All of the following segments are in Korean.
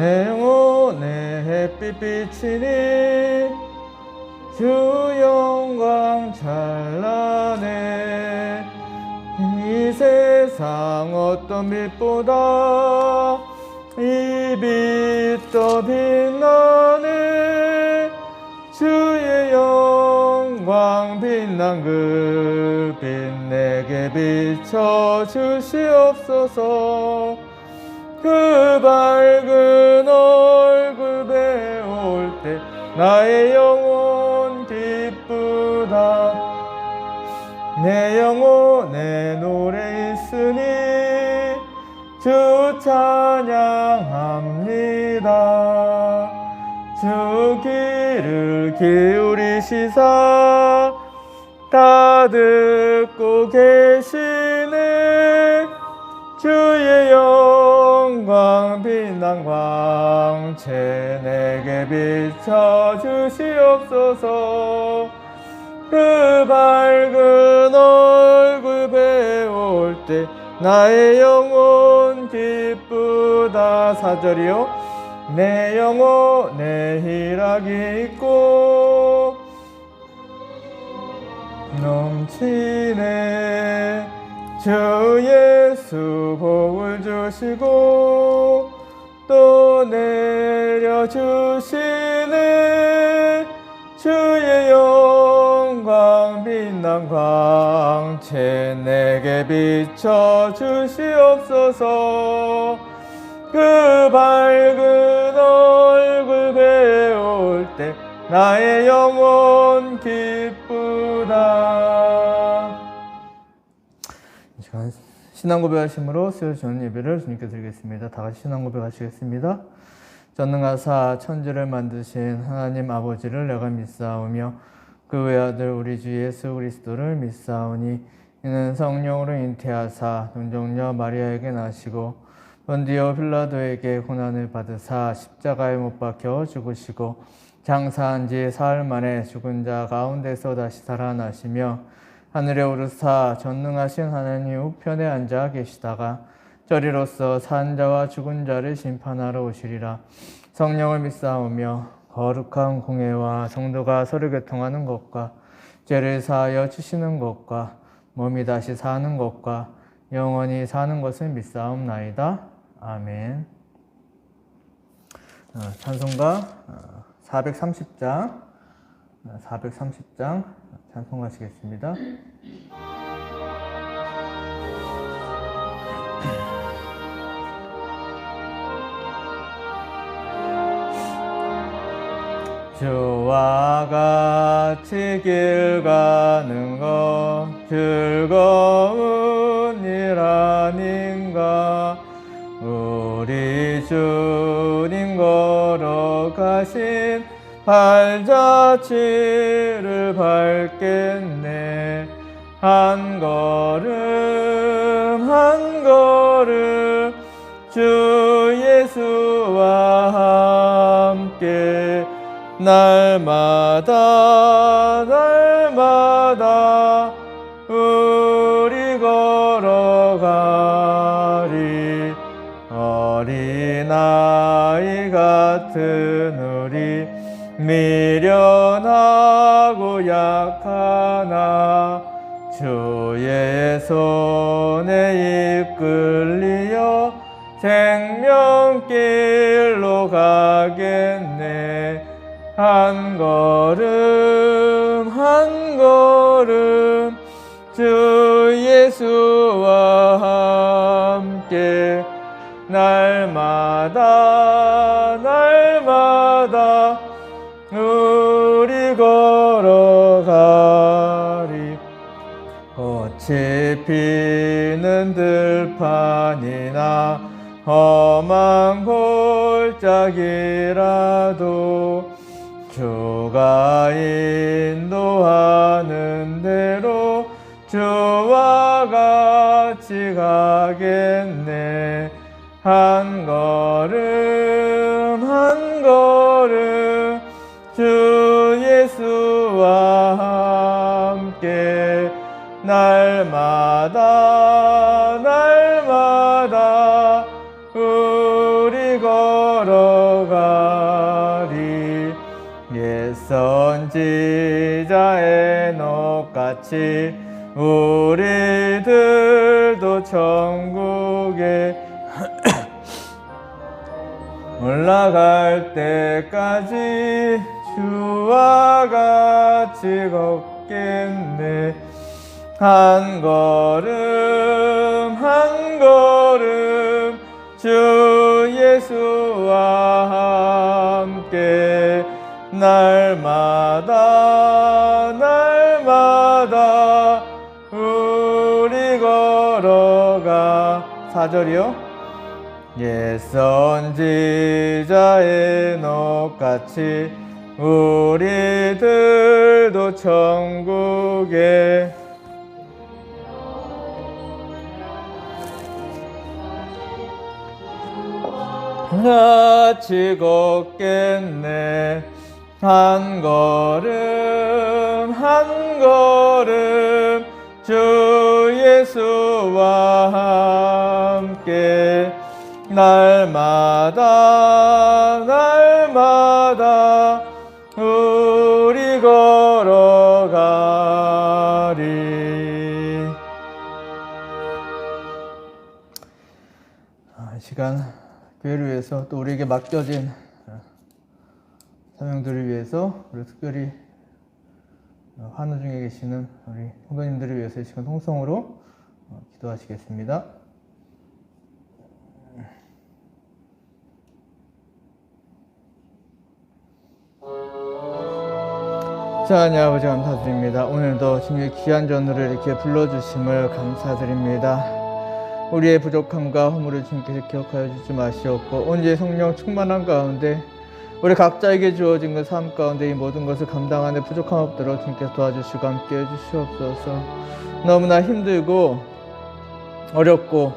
내 영혼의 햇빛 비치니 주 영광 찬란해. 이 세상 어떤 빛보다 이 빛 더 빛나네. 주의 영광 빛난 그 빛 내게 비춰 주시옵소서. 그 밝은 얼굴 배울 때 나의 영혼 기쁘다. 내 영혼에 노래 있으니 주 찬양합니다. 주 귀를 기울이시사 다 듣고 계시네. 주의 영광 빛난 광채 내게 비춰 주시옵소서. 그 밝은 얼굴 배울 때 나의 영혼 기쁘다. 4절이요. 내 영혼에 희락이 있고 넘치네. 주 예수 복을 주시고 또 내려주시네. 주의 영광 빛난 광채 내게 비춰 주시옵소서. 그 밝은 얼굴 배울 때 나의 영혼 기쁘다. 이 시간 신앙 고백하심으로 수요 전 예배를 주님께 드리겠습니다. 다 같이 신앙 고백하시겠습니다. 전능하사 천지를 만드신 하나님 아버지를 내가 믿사오며 그 외아들 우리 주 예수 그리스도를 믿사오니 이는 성령으로 잉태하사 동정녀 마리아에게 나시고 본디오 빌라도에게 고난을 받으사 십자가에 못 박혀 죽으시고 장사한 지 사흘 만에 죽은 자 가운데서 다시 살아나시며 하늘에 오르사 전능하신 하나님 우편에 앉아 계시다가 저리로서 산 자와 죽은 자를 심판하러 오시리라. 성령을 믿사오며 거룩한 공회와 성도가 서로 교통하는 것과 죄를 사하여 주시는 것과 몸이 다시 사는 것과 영원히 사는 것을 믿사옵나이다. 아멘. 찬송가 430장 찬송하시겠습니다. 주와 같이 길 가는 것 즐거운 일 아닌가. 우리 주님 걸어가신 발자취를 밟겠네. 한 걸음 한 걸음 주 예수와 함께 날마다 날마다 우리 걸어가리. 어린아이 같은 우리 미련하고 약하나 주의 손에 이끌리어 생명길로 가겠네. 한 걸음 한 걸음 주 예수와 함께 날마다 날마다 우리 걸어가리. 꽃이 피는 들판이나 험한 골짜기라도 주가 인도하는 대로 주와 같이 가겠네. 한 걸음 한 걸음 주 예수와 함께 날마다 날마다 우리 걸어 옛 선지자의 녹같이 우리들도 천국에 올라갈 때까지 주와 같이 걷겠네. 한 걸음 한 걸음 주 예수와 함께 날마다 날마다 우리 걸어가. 4절이요. 옛 선지자의 녹같이 우리들도 천국에 같이 걷겠네. 한 걸음 한 걸음 주 예수와 함께 날마다 날마다 우리 걸어가리. 이 시간 교회를 위해서 또 우리에게 맡겨진 사명들을 위해서 우리 특별히 환우 중에 계시는 우리 성도님들을 위해서 이 시간 통성으로 기도하시겠습니다. 하나님 아버지 감사드립니다. 오늘도 주님의 귀한 전우를 이렇게 불러주심을 감사드립니다. 우리의 부족함과 허물을 주님께서 기억하여 주지 마시옵고 온전히 성령 충만한 가운데 우리 각자에게 주어진 그 삶 가운데 이 모든 것을 감당하는 부족함 없도록 주님께서 도와주시고 함께해 주시옵소서. 너무나 힘들고 어렵고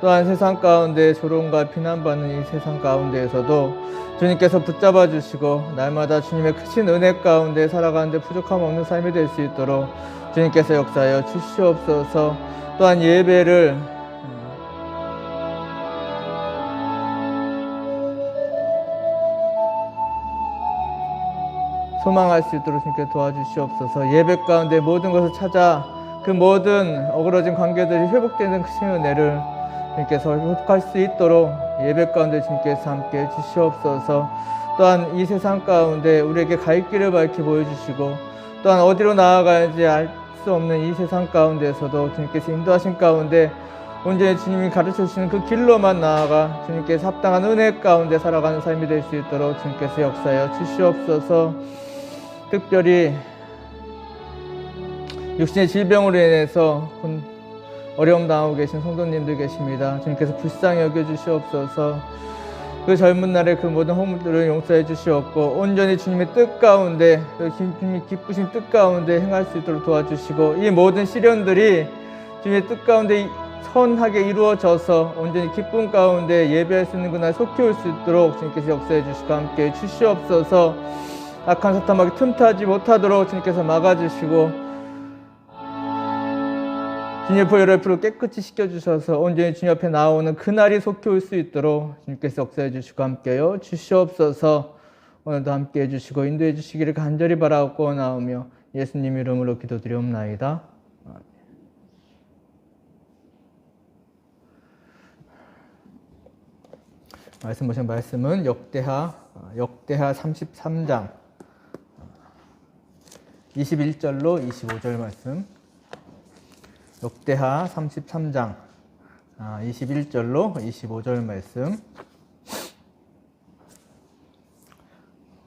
또한 세상 가운데 조롱과 비난받는 이 세상 가운데에서도 주님께서 붙잡아 주시고 날마다 주님의 크신 은혜 가운데 살아가는데 부족함 없는 삶이 될 수 있도록 주님께서 역사하여 주시옵소서. 또한 예배를 소망할 수 있도록 주님께 도와주시옵소서. 예배 가운데 모든 것을 찾아 그 모든 어그러진 관계들이 회복되는 크신 은혜를 주님께서 회복할 수 있도록 예배 가운데 주님께서 함께 해주시옵소서. 또한 이 세상 가운데 우리에게 갈 길을 밝히 보여주시고 또한 어디로 나아가야지 알 수 없는 이 세상 가운데에서도 주님께서 인도하신 가운데 온전히 주님이 가르쳐 주시는 그 길로만 나아가 주님께서 합당한 은혜 가운데 살아가는 삶이 될 수 있도록 주님께서 역사하여 주시옵소서. 특별히 육신의 질병으로 인해서 어려움 당하고 계신 성도님들 계십니다. 주님께서 불쌍히 여겨주시옵소서. 그 젊은 날의 그 모든 허물들을 용서해 주시옵고 온전히 주님의 뜻 가운데 주님이 기쁘신 뜻 가운데 행할 수 있도록 도와주시고 이 모든 시련들이 주님의 뜻 가운데 선하게 이루어져서 온전히 기쁨 가운데 예배할 수 있는 그날 속히 올 수 있도록 주님께서 역사해 주시고 함께 주시옵소서. 악한 사탄에게 틈타지 못하도록 주님께서 막아주시고 주님의 보혈의 피로 깨끗이 씻겨주셔서 온전히 주님 앞에 나오는 그날이 속히 올 수 있도록 주님께서 역사해 주시고 함께요 주시옵소서. 오늘도 함께해 주시고 인도해 주시기를 간절히 바라옵고 나오며 예수님 이름으로 기도드리옵나이다. 말씀 보신 말씀은 역대하 33장 21절로 25절 말씀. 역대하 33장 21절로 25절 말씀.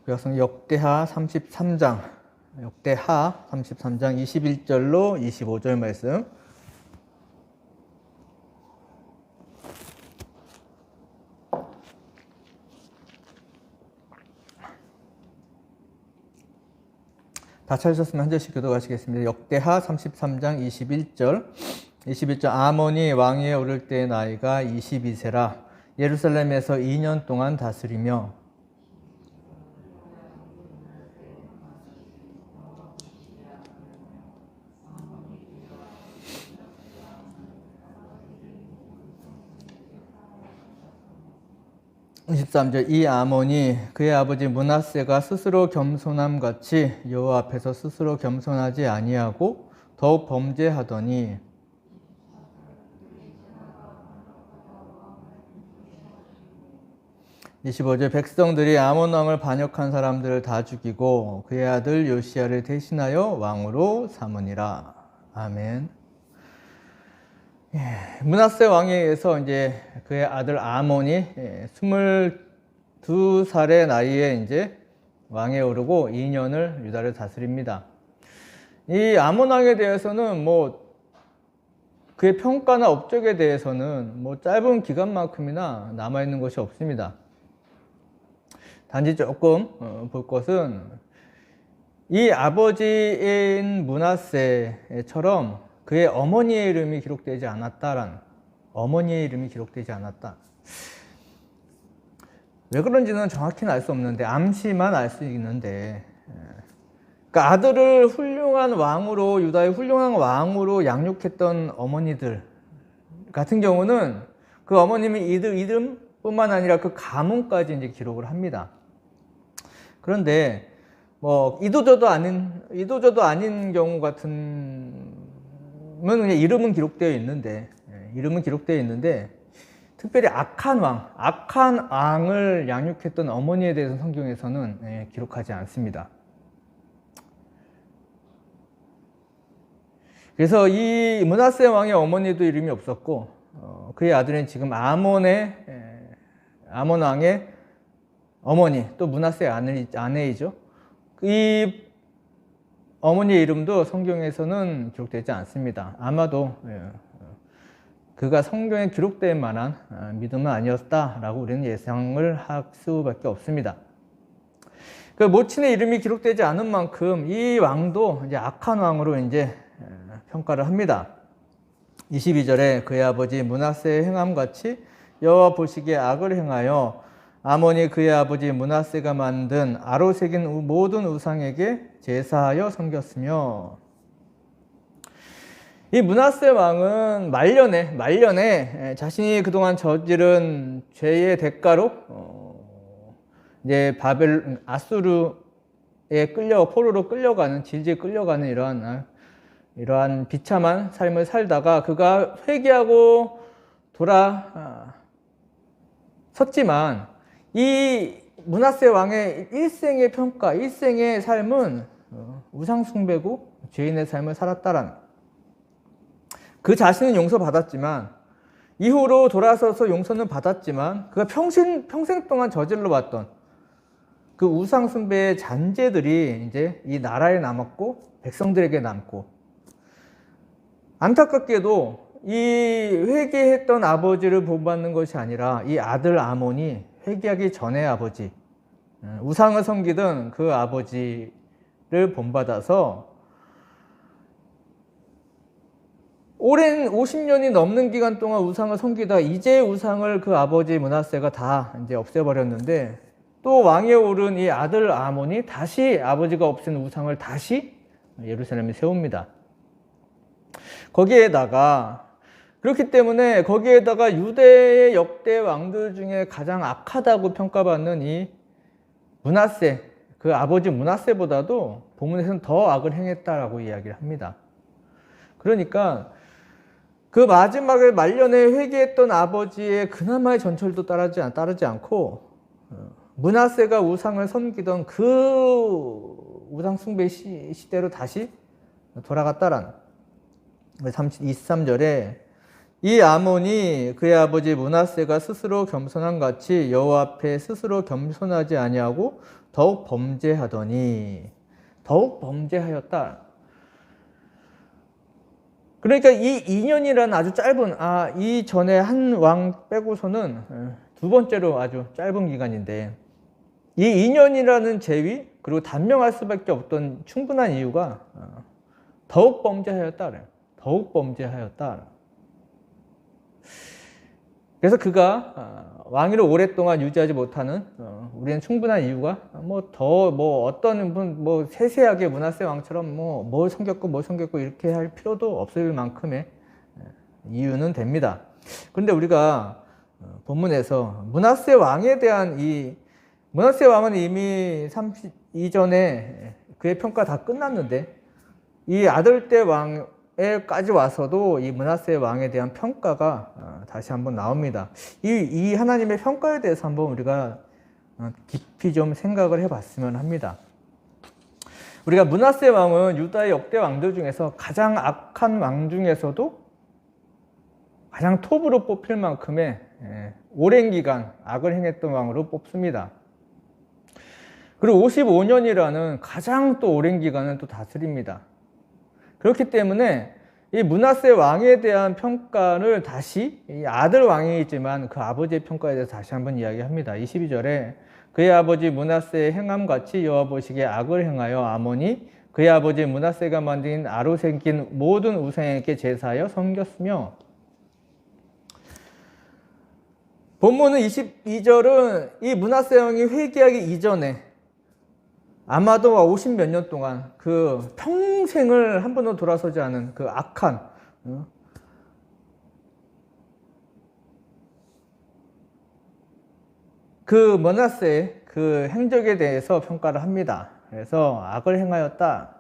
그래서 역대하 33장 21절로 25절 말씀. 다 찾으셨으면 한 절씩 교도하시겠습니다. 역대하 33장 21절 아몬이 왕위에 오를 때의 나이가 22세라 예루살렘에서 2년 동안 다스리며 23절 이 아몬이 그의 아버지 므낫세가 스스로 겸손함 같이 여호와 앞에서 스스로 겸손하지 아니하고 더욱 범죄하더니 25절 백성들이 아몬 왕을 반역한 사람들을 다 죽이고 그의 아들 요시야를 대신하여 왕으로 삼으니라. 아멘. 므낫세 왕에 의해서 이제 그의 아들 아몬이 22살의 나이에 이제 왕에 오르고 2년을 유다를 다스립니다. 이 아몬 왕에 대해서는 뭐 그의 평가나 업적에 대해서는 뭐 짧은 기간만큼이나 남아 있는 것이 없습니다. 단지 조금 볼 것은 이 아버지인 므낫세처럼 그의 어머니의 이름이 기록되지 않았다라는, 어머니의 이름이 기록되지 않았다. 왜 그런지는 정확히는 알 수 없는데 암시만 알 수 있는데, 그러니까 아들을 훌륭한 왕으로, 유다의 훌륭한 왕으로 양육했던 어머니들 같은 경우는 그 어머님의 이름뿐만 아니라 그 가문까지 이제 기록을 합니다. 그런데 뭐 이도저도 아닌 경우 같은 그냥 이름은 기록되어 있는데, 특별히 악한 왕을 양육했던 어머니에 대해서 성경에서는 기록하지 않습니다. 그래서 이 므낫세 왕의 어머니도 이름이 없었고, 그의 아들은 지금 아몬 왕의 어머니, 또 므낫세 아내이죠. 이 어머니의 이름도 성경에서는 기록되지 않습니다. 아마도 그가 성경에 기록될 만한 믿음은 아니었다라고 우리는 예상을 할 수밖에 없습니다. 그 모친의 이름이 기록되지 않은 만큼 이 왕도 이제 악한 왕으로 이제 평가를 합니다. 22절에 그의 아버지 므낫세의 행함같이 여호와 보시기에 악을 행하여 아몬이 그의 아버지 므낫세가 만든 아로 새긴 모든 우상에게 제사하여 섬겼으며, 이 므낫세 왕은 말년에 자신이 그동안 저지른 죄의 대가로 이제 아수르에 포로로 끌려가는, 질질 끌려가는 이러한 비참한 삶을 살다가 그가 회개하고 돌아섰지만 이 므낫세 왕의 일생의 평가, 일생의 삶은 우상숭배고 죄인의 삶을 살았다라는, 그 자신은 용서받았지만, 이후로 돌아서서 용서는 받았지만 그가 평생 동안 저질러 왔던 그 우상숭배의 잔재들이 이제 이 나라에 남았고 백성들에게 남고, 안타깝게도 이 회개했던 아버지를 본받는 것이 아니라 이 아들 아몬이 회개하기 전의 아버지, 우상을 섬기던 그 아버지를 본받아서 오랜 50년이 넘는 기간 동안 우상을 섬기다 이제 우상을 그 아버지 므낫세가 다 이제 없애버렸는데, 또 왕에 오른 이 아들 아몬이 다시 아버지가 없앤 우상을 다시 예루살렘에 세웁니다. 그렇기 때문에 거기에다가 유대의 역대 왕들 중에 가장 악하다고 평가받는 이 므낫세, 그 아버지 므낫세보다도 본문에서는 더 악을 행했다라고 이야기를 합니다. 그러니까 그 마지막에 말년에 회개했던 아버지의 그나마의 전철도 따르지 않고 므낫세가 우상을 섬기던 그 우상 숭배 시대로 다시 돌아갔다라는, 23절에 이 아몬이 그의 아버지 므낫세가 스스로 겸손한 같이 여호와 앞에 스스로 겸손하지 아니하고 더욱 범죄하였다. 그러니까 이 2년이라는 아주 짧은, 이 전에 한 왕 빼고서는 두 번째로 아주 짧은 기간인데, 이 2년이라는 제위, 그리고 단명할 수밖에 없던 충분한 이유가 더욱 범죄하였다. 그래서 그가 왕위를 오랫동안 유지하지 못하는 우리는 충분한 이유가 세세하게 므낫세 왕처럼 뭘 섬겼고 이렇게 할 필요도 없을 만큼의 이유는 됩니다. 그런데 우리가 본문에서 므낫세 왕에 대한 므낫세 왕은 이미 30 이전에 그의 평가 다 끝났는데 이 아들 때 왕에까지 와서도 이 므낫세 왕에 대한 평가가 다시 한번 나옵니다. 이 하나님의 평가에 대해서 한번 우리가 깊이 좀 생각을 해봤으면 합니다. 우리가 므낫세 왕은 유다의 역대 왕들 중에서 가장 악한 왕 중에서도 가장 톱으로 뽑힐 만큼의 오랜 기간 악을 행했던 왕으로 뽑습니다. 그리고 55년이라는 가장 또 오랜 기간을 또 다스립니다. 그렇기 때문에 이 므낫세 왕에 대한 평가를 다시 이 아들 왕이지만 그 아버지의 평가에 대해서 다시 한번 이야기합니다. 22절에 그의 아버지 므낫세의 행함같이 여호와 보시기에 악을 행하여 아몬이 그의 아버지 므낫세가 만든 아로 생긴 모든 우상에게 제사하여 섬겼으며, 본문은 22절은 이 므낫세 왕이 회개하기 이전에 아마도 50몇 년 동안 그 평생을 한 번도 돌아서지 않은 그 악한 그 므낫세의 그 행적에 대해서 평가를 합니다. 그래서 악을 행하였다.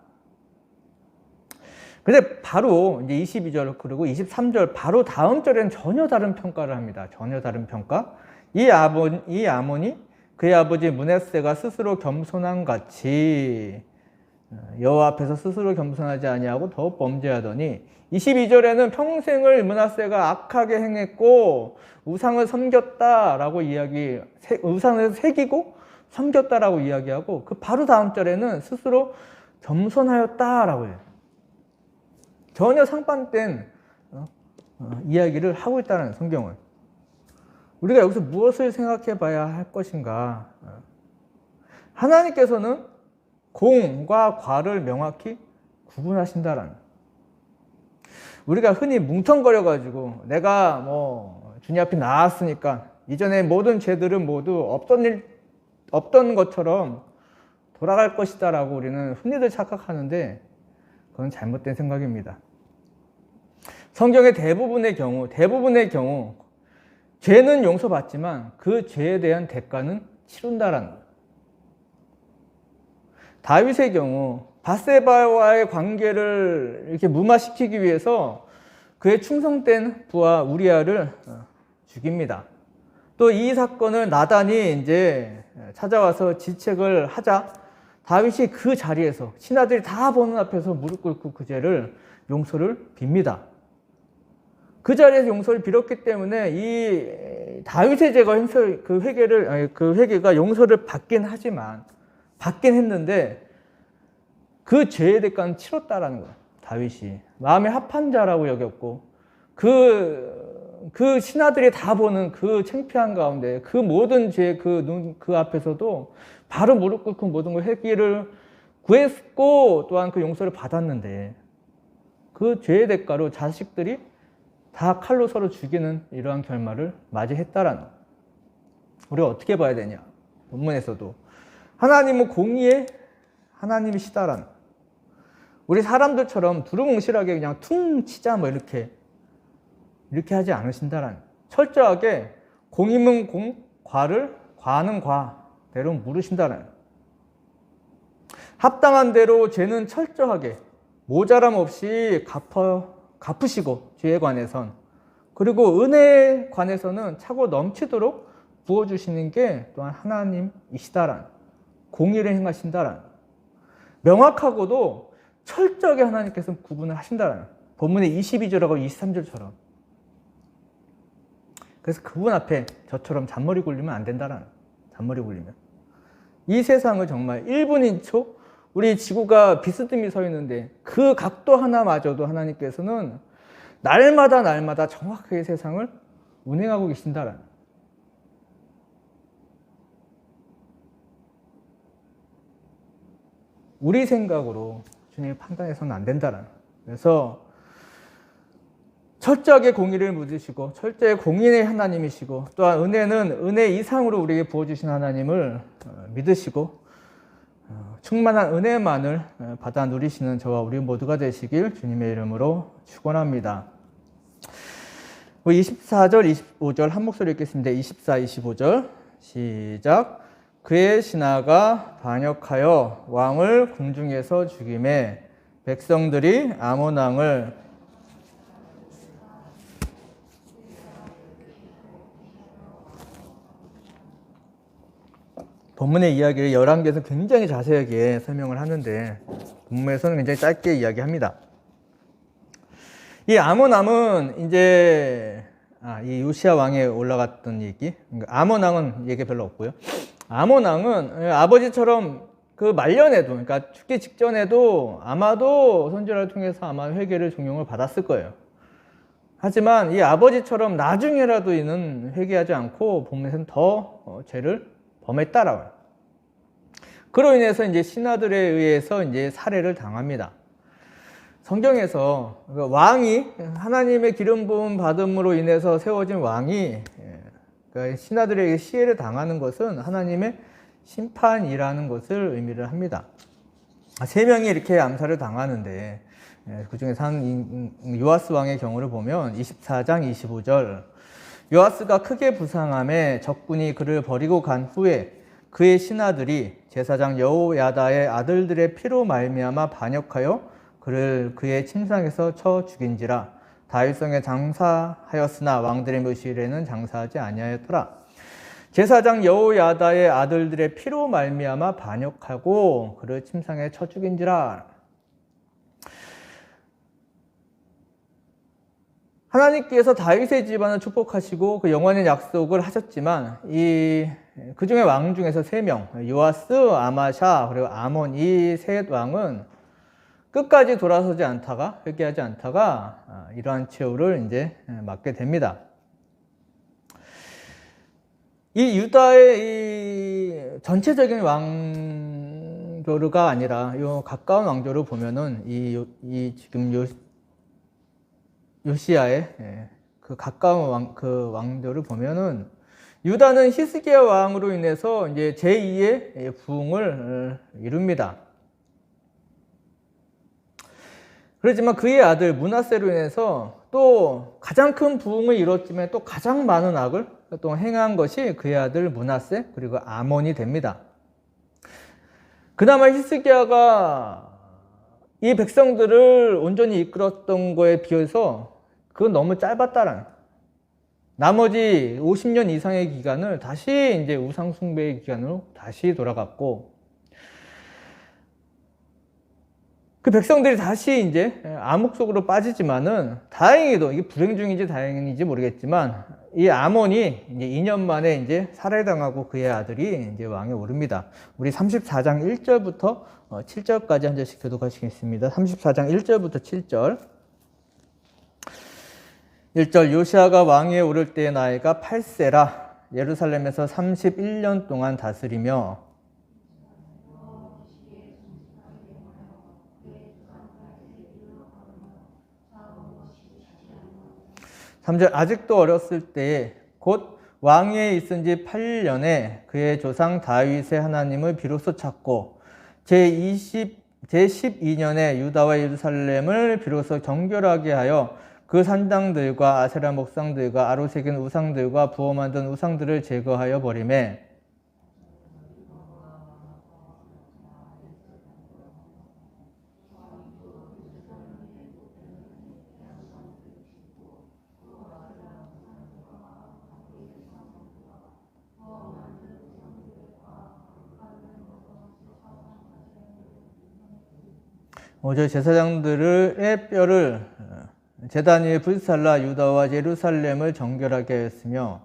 근데 바로 이제 22절 그리고 23절 바로 다음 절에는 전혀 다른 평가를 합니다. 전혀 다른 평가. 이 아몬이 그의 아버지 므낫세가 스스로 겸손한 같이 여호와 앞에서 스스로 겸손하지 아니하고 더 범죄하더니, 22절에는 평생을 므낫세가 악하게 행했고 우상을 섬겼다라고 우상을 새기고 섬겼다라고 이야기하고, 그 바로 다음 절에는 스스로 겸손하였다라고 해요. 전혀 상반된 이야기를 하고 있다는 성경은. 우리가 여기서 무엇을 생각해 봐야 할 것인가? 하나님께서는 공과 과를 명확히 구분하신다라는. 우리가 흔히 뭉텅거려가지고 내가 주님 앞에 나왔으니까 이전에 모든 죄들은 모두 없던 것처럼 돌아갈 것이다라고 우리는 흔히들 착각하는데 그건 잘못된 생각입니다. 성경의 대부분의 경우 죄는 용서받지만 그 죄에 대한 대가는 치른다라는 거예요. 다윗의 경우 밧세바와의 관계를 이렇게 무마시키기 위해서 그의 충성된 부하 우리아를 죽입니다. 또 이 사건을 나단이 이제 찾아와서 지책을 하자 다윗이 그 자리에서 신하들이 다 보는 앞에서 무릎 꿇고 그 죄를 용서를 빕니다. 그 자리에서 용서를 빌었기 때문에 이 다윗의 죄가 그 회개가 용서를 받긴 했는데 그 죄의 대가는 치렀다라는 거예요. 다윗이 마음에 합한 자라고 여겼고 그 신하들이 다 보는 그 창피한 가운데 그 모든 죄 그 앞에서도 바로 무릎 꿇고 모든 걸 회개를 구했고 또한 그 용서를 받았는데 그 죄의 대가로 자식들이 다 칼로 서로 죽이는 이러한 결말을 맞이했다라는, 우리가 어떻게 봐야 되냐? 본문에서도 하나님은 공의의 하나님이시다라는, 우리 사람들처럼 두루뭉실하게 그냥 퉁 치자 이렇게 하지 않으신다라는, 철저하게 공이면 공, 과는 과대로 물으신다라는, 합당한 대로 죄는 철저하게 모자람 없이 갚으시고 죄에 관해선, 그리고 은혜에 관해서는 차고 넘치도록 부어주시는 게 또한 하나님이시다라는, 공의를 행하신다라는, 명확하고도 철저하게 하나님께서 구분을 하신다라는, 본문의 22절하고 23절처럼. 그래서 그분 앞에 저처럼 잔머리 굴리면 안 된다라는, 잔머리 굴리면. 이 세상을 정말 1분 1초 우리 지구가 비스듬히 서 있는데 그 각도 하나마저도 하나님께서는 날마다 정확하게 세상을 운행하고 계신다라는, 우리 생각으로 주님이 판단해서는 안 된다라는. 그래서 철저하게 공의를 묻으시고 철저히 공의의 하나님이시고, 또한 은혜는 은혜 이상으로 우리에게 부어주신 하나님을 믿으시고 충만한 은혜만을 받아 누리시는 저와 우리 모두가 되시길 주님의 이름으로 축원합니다. 24절, 25절 한 목소리 읽겠습니다. 24, 25절 시작. 그의 신하가 반역하여 왕을 궁중에서 죽임에 백성들이 아몬 왕을 본문의 이야기를 11개에서 굉장히 자세하게 설명을 하는데 본문에서는 굉장히 짧게 이야기합니다. 이 아몬 왕은 이제 이 요시야 왕에 올라갔던 얘기. 아몬 왕은 얘기 별로 없고요. 아몬 왕은 아버지처럼 그 말년에도, 그러니까 죽기 직전에도 아마도 선지자를 통해서 아마 회개를 종용을 받았을 거예요. 하지만 이 아버지처럼 나중에라도 이는 회개하지 않고 본문에서는 더 죄를 범했다라고요. 그로 인해서 이제 신하들에 의해서 이제 살해를 당합니다. 성경에서 왕이 하나님의 기름 부음 받음으로 인해서 세워진 왕이 그러니까 신하들에게 시해를 당하는 것은 하나님의 심판이라는 것을 의미를 합니다. 3명이 이렇게 암살을 당하는데 그 중에서 한 요아스 왕의 경우를 보면 24장 25절 요아스가 크게 부상함에 적군이 그를 버리고 간 후에 그의 신하들이 제사장 여호야다의 아들들의 피로 말미암아 반역하여 그를 그의 침상에서 쳐 죽인지라. 다윗성에 장사하였으나 왕들의 묘실에는 장사하지 아니하였더라. 제사장 여호야다의 아들들의 피로 말미암아 반역하고 그를 침상에 쳐 죽인지라. 하나님께서 다윗의 집안을 축복하시고 그 영원한 약속을 하셨지만 그 중에 왕 중에서 3명 요아스, 아마샤 그리고 아몬 이 셋 왕은 끝까지 돌아서지 않다가 회개하지 않다가 이러한 최후를 이제 맞게 됩니다. 이 유다의 이 전체적인 왕조가 아니라 요 가까운 왕조를 보면은 이 지금 요시야의 그 가까운 왕조를 보면은 유다는 히스기야 왕으로 인해서 이제 제2의 부흥을 이룹니다. 그렇지만 그의 아들 므낫세로 인해서 또 가장 큰 부흥을 이뤘지만 또 가장 많은 악을 또 행한 것이 그의 아들 므낫세 그리고 아몬이 됩니다. 그나마 히스기야가 이 백성들을 온전히 이끌었던 거에 비해서 그건 너무 짧았다라는 나머지 50년 이상의 기간을 다시 이제 우상숭배의 기간으로 다시 돌아갔고 그 백성들이 다시 이제 암흑 속으로 빠지지만은 다행히도 이게 불행 중인지 다행인지 모르겠지만 이 아몬이 이제 2년 만에 이제 살해당하고 그의 아들이 이제 왕에 오릅니다. 우리 34장 1절부터 7절까지 한 절씩 교독하시겠습니다. 34장 1절부터 7절. 1절 요시야가 왕위에 오를 때의 나이가 8세라 예루살렘에서 31년 동안 다스리며 3절 아직도 어렸을 때에 곧 왕위에 있은 지 8년에 그의 조상 다윗의 하나님을 비로소 찾고 제12년에 유다와 예루살렘을 비로소 정결하게 하여 그 산당들과 아세라 목상들과 아로 새긴 우상들과 부어 만든 우상들을 제거하여 버리매 오저 제사장들의 뼈를 제단 위에 불살라 유다와 예루살렘을 정결하게 하였으며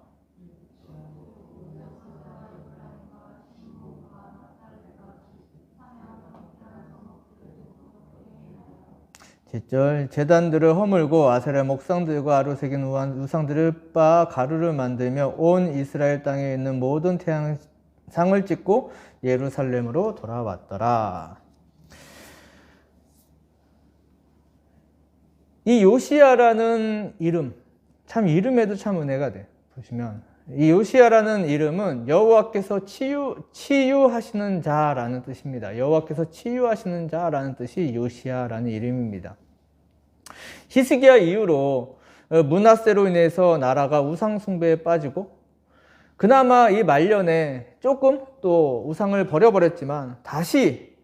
7절 제단들을 허물고 아세라 목상들과 아로 새긴 우상들을 빻아 가루를 만들며 온 이스라엘 땅에 있는 모든 태양상을 찍고 예루살렘으로 돌아왔더라. 이 요시야라는 이름, 참 이름에도 참 은혜가 돼. 보시면 이 요시야라는 이름은 여호와께서 치유하시는 자라는 뜻입니다. 여호와께서 치유하시는 자라는 뜻이 요시야라는 이름입니다. 히스기야 이후로 므낫세로 인해서 나라가 우상 숭배에 빠지고, 그나마 이 말년에 조금 또 우상을 버려버렸지만 다시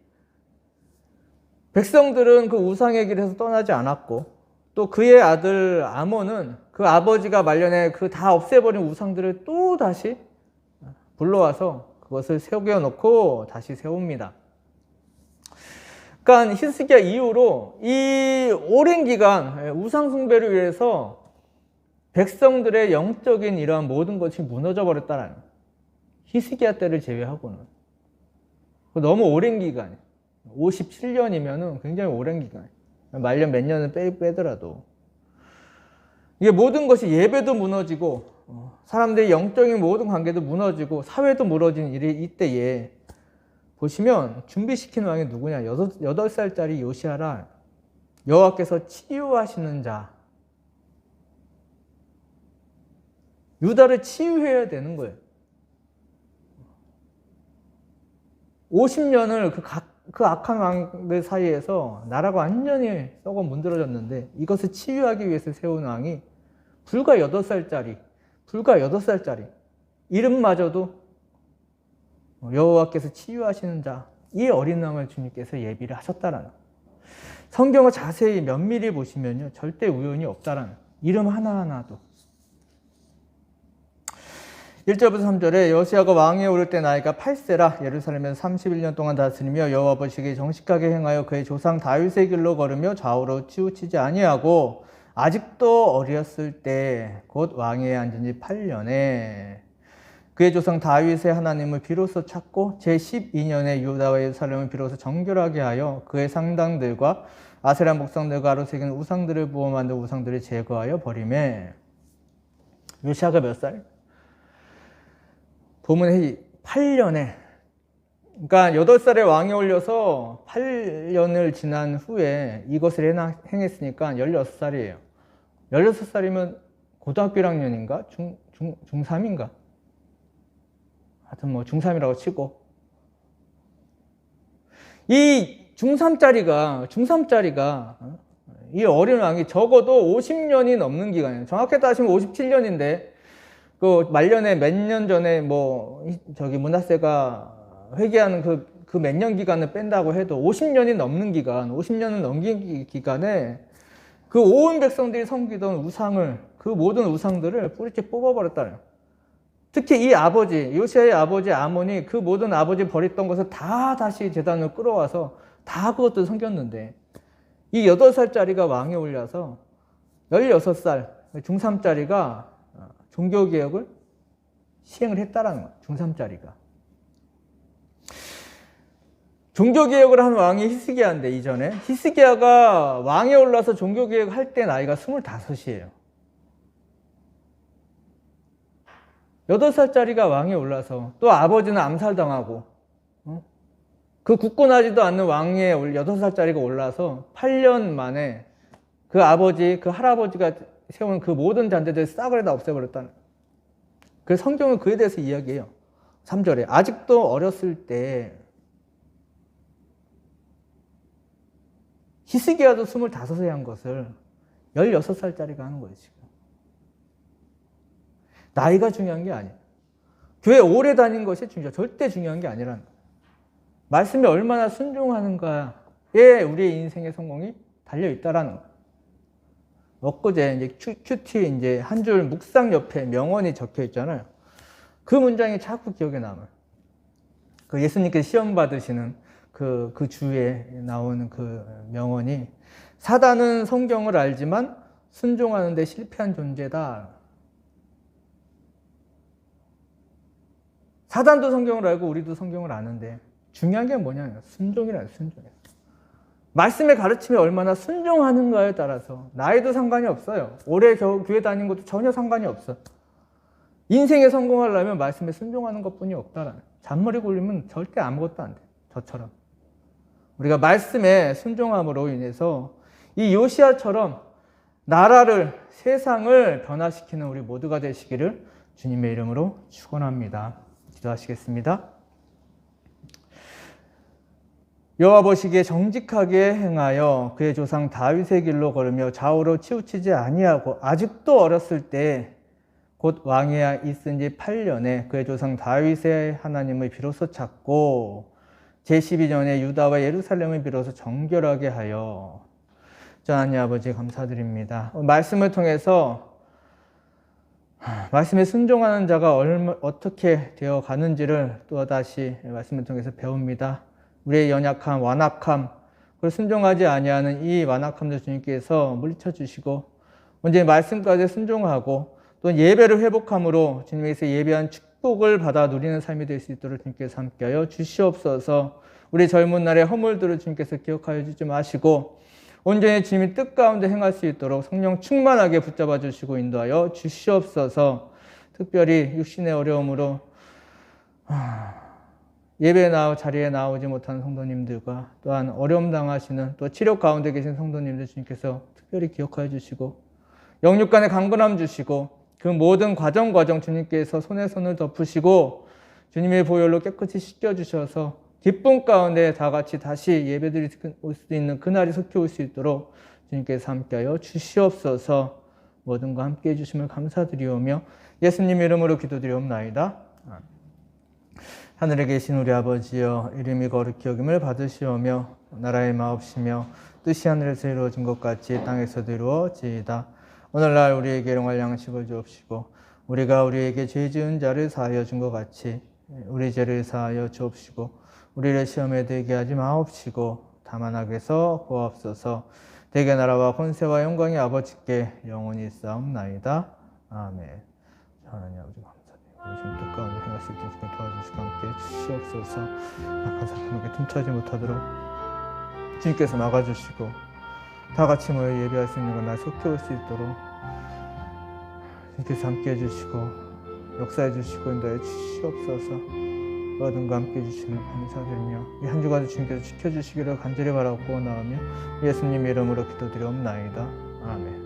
백성들은 그 우상의 길에서 떠나지 않았고, 또 그의 아들 아몬은 그 아버지가 말년에 그 다 없애버린 우상들을 또 다시 불러와서 그것을 세워놓고 다시 세웁니다. 그러니까 히스기야 이후로 이 오랜 기간 우상 숭배를 위해서 백성들의 영적인 이러한 모든 것이 무너져 버렸다는, 히스기야 때를 제외하고는 너무 오랜 기간, 57년이면은 굉장히 오랜 기간, 말년 몇 년을 빼더라도 이게 모든 것이, 예배도 무너지고 사람들의 영적인 모든 관계도 무너지고 사회도 무너진 이때에 보시면 준비시킨 왕이 누구냐? 8살짜리 요시야라, 여호와께서 치유하시는 자, 유다를 치유해야 되는 거예요. 50년을 그 악한 왕들 사이에서 나라가 완전히 썩어 문드러졌는데, 이것을 치유하기 위해서 세운 왕이 불과 8살짜리, 이름마저도 여호와께서 치유하시는 자, 이 어린 왕을 주님께서 예비를 하셨다라는, 성경을 자세히 면밀히 보시면요, 절대 우연이 없다라는, 이름 하나하나도. 1절부터 3절에 여호시아가 왕위에 오를 때 나이가 8세라 예루살렘에서 31년 동안 다스리며 여호와 보시기에 정직하게 행하여 그의 조상 다윗의 길로 걸으며 좌우로 치우치지 아니하고, 아직도 어렸을 때 곧 왕위에 앉은 지 8년에 그의 조상 다윗의 하나님을 비로소 찾고 제12년에 유다와 예루살렘을 비로소 정결하게 하여 그의 상당들과 아세라 목상들과 가로 새긴 우상들을 부어 만든 우상들을 제거하여 버리매. 요시아가 몇 살? 보면 8년에, 그러니까 8살에 왕에 올려서 8년을 지난 후에 이것을 행했으니까 16살이에요. 16살이면 고등학교 1학년인가? 중3인가? 하여튼 뭐 중3이라고 치고, 이 중3짜리가 이 어린 왕이 적어도 50년이 넘는 기간이에요. 정확히 따지면 57년인데 그 말년에 몇 년 전에 므낫세가 회개하는 그 몇 년 기간을 뺀다고 해도 50년이 넘는 기간, 50년을 넘긴 기간에 그 온 백성들이 섬기던 우상을, 그 모든 우상들을 뿌리째 뽑아버렸다는. 특히 이 아버지, 요시아의 아버지 아몬이 그 모든 아버지 버렸던 것을 다 다시 제단으로 끌어와서 다 그것도 섬겼는데, 이 8살짜리가 왕에 올려서 16살 중3짜리가 종교개혁을 시행을 했다라는 거예요. 중3짜리가. 종교개혁을 한 왕이 히스기야인데, 이전에 히스기야가 왕에 올라서 종교개혁을 할 때 나이가 25이에요. 8살짜리가 왕에 올라서, 또 아버지는 암살당하고, 그 굳건하지도 않는 왕에 8살짜리가 올라서 8년 만에 그 아버지, 그 할아버지가 세운 그 모든 잔재들을 싹을 다 없애버렸다는. 그래서 성경은 그에 대해서 이야기해요. 3절에 아직도 어렸을 때, 히스기야도 25세 한 것을 16살짜리가 하는 거예요, 지금. 나이가 중요한 게 아니에요. 교회 오래 다닌 것이 절대 중요한 게 아니라는 거예요. 말씀에 얼마나 순종하는가에 우리의 인생의 성공이 달려있다라는 거예요. 엊그제 이제 큐티 이제 한 줄 묵상 옆에 명언이 적혀 있잖아요. 그 문장이 자꾸 기억에 남아요. 그 예수님께서 시험 받으시는 그 주에 나오는 그 명언이, 사단은 성경을 알지만 순종하는 데 실패한 존재다. 사단도 성경을 알고 우리도 성경을 아는데 중요한 게 뭐냐면 순종이라는, 순종. 말씀의 가르침에 얼마나 순종하는가에 따라서 나이도 상관이 없어요. 오래 교회 다닌 것도 전혀 상관이 없어. 인생에 성공하려면 말씀에 순종하는 것뿐이 없다라는. 잔머리 굴리면 절대 아무것도 안 돼. 저처럼. 우리가 말씀에 순종함으로 인해서 이 요시야처럼 나라를, 세상을 변화시키는 우리 모두가 되시기를 주님의 이름으로 축원합니다. 기도하시겠습니다. 여호와 보시기에 정직하게 행하여 그의 조상 다윗의 길로 걸으며 좌우로 치우치지 아니하고 아직도 어렸을 때 곧 왕위에 있은 지 8년에 그의 조상 다윗의 하나님을 비로소 찾고 제12년에 유다와 예루살렘을 비로소 정결하게 하여. 전 하나님 아버지 감사드립니다. 말씀을 통해서 말씀에 순종하는 자가 어떻게 되어 가는지를 또다시 말씀을 통해서 배웁니다. 우리의 연약함, 완악함, 그걸 순종하지 아니하는 이 완악함도 주님께서 물리쳐 주시고 언제 말씀까지 순종하고 또 예배를 회복함으로 주님께서 예배한 축복을 받아 누리는 삶이 될 수 있도록 주님께서 함께하여 주시옵소서. 우리 젊은 날의 허물들을 주님께서 기억하여 주지 마시고 온전히 주님의 뜻 가운데 행할 수 있도록 성령 충만하게 붙잡아 주시고 인도하여 주시옵소서. 특별히 육신의 어려움으로 예배 자리에 나오지 못하는 성도님들과 또한 어려움 당하시는 또 치료 가운데 계신 성도님들 주님께서 특별히 기억하여 주시고 영육 간의 강건함 주시고 그 모든 과정 주님께서 손에 손을 덮으시고 주님의 보혈로 깨끗이 씻겨주셔서 기쁨 가운데 다 같이 다시 예배드릴 수 있는 그날이 속히 올 수 있도록 주님께서 함께하여 주시옵소서. 모든 거 함께해 주심을 감사드리오며 예수님 이름으로 기도드리옵나이다. 하늘에 계신 우리 아버지여, 이름이 거룩히 여김을 받으시오며 나라의 마옵시며 뜻이 하늘에서 이루어진 것 같이 땅에서도 이루어지이다. 오늘날 우리에게 일용할 양식을 주옵시고 우리가 우리에게 죄 지은 자를 사하여 준 것 같이 우리 죄를 사하여 주옵시고 우리를 시험에 들게 하지 마옵시고 다만 악에서 구하옵소서. 대개 나라와 권세와 영광이 아버지께 영원히 있사옵나이다. 아멘. 하나님 아버지 감사드립니다. 지금 뜻 가운데 행할 수 있게 주께 도와주시고 함께 주시옵소서. 악한 사람에게 틈차지 못하도록 주님께서 막아주시고 다 같이 모여 예배할 수 있는 날 속히 올 수 있도록 주님께서 함께 해주시고 역사해 주시고 인도해 주시옵소서. 모든 거 함께 해주시면 감사드리며 이 한 주간도 주님께서 지켜주시기를 간절히 바라고 나오며 예수님 이름으로 기도드리옵나이다. 아멘.